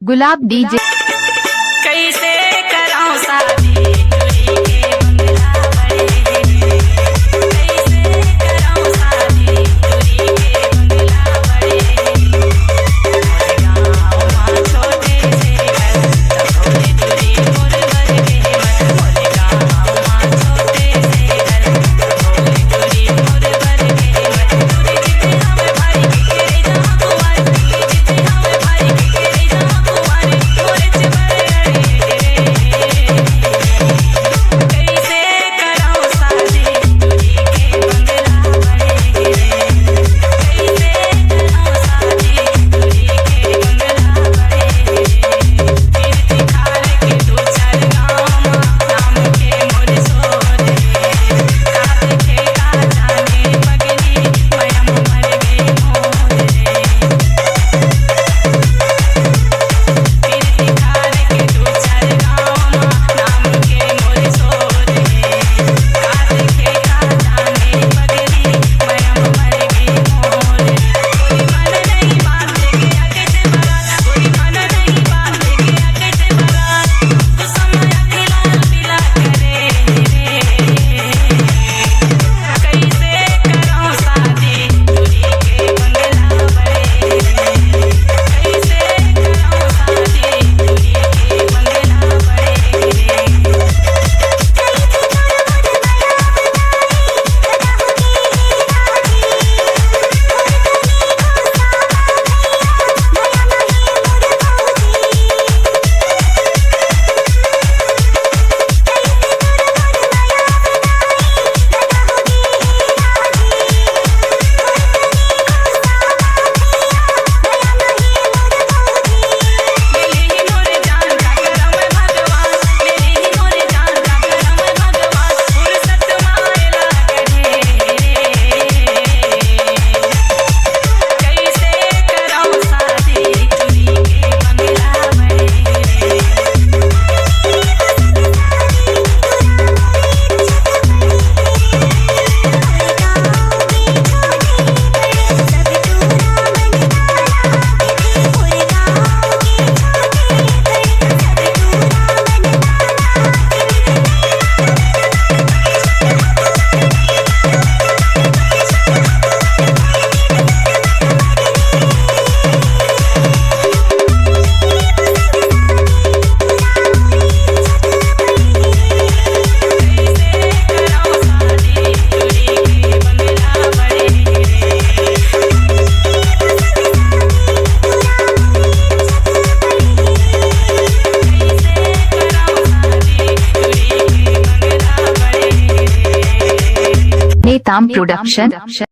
गुलाब डीजे। कैसे कराऊं शादी दूरी के बंगला बड़े, कैसे कराऊं शादी दूरी के बंगला बड़े। मोरे गाँव माँ छोटे से घर थोड़ी दूरी मोर घर के मन। मोरे गाँव माँ छोटे से घर थोड़ी दूरी मोर घर के मन। दूरी जिते हमें भाई के जहाँ कुंवारी, दूरी जिते हमें भाई के जहाँ कुंवारी। मोरे चिमरे कैसे कराऊं शादी दूरी के बंगला बड़े, कैसे कराऊं शादी दूरी के बंगला बड़े। कीर्ति खार के दो चार गाँव नाम के मोर सोर का देखे का जाने पगली मयम मर गए मोर रे। कीर्ति खार के दो चार गाँव नाम के मोर सोर का देखे का जाने पगली मयम मर गए मोर रे। कोई मन नहीं बात लेके आके से बारात, कोई मन नहीं बात लेके आके से बारात। तू समय अकेला पिला करे रे। कैसे कराऊं शादी दूरी के बंगला बड़े, कैसे कराऊं शादी दूरी के बंगला बड़े। मेरी ही मोरे जान का करम भगवान, मेरी ही मोरे जान का करम भगवान। फुर्सत मायला करे कैसे कराऊं शादी दूरी के बंगला बड़े। नेताम प्रोडक्शन।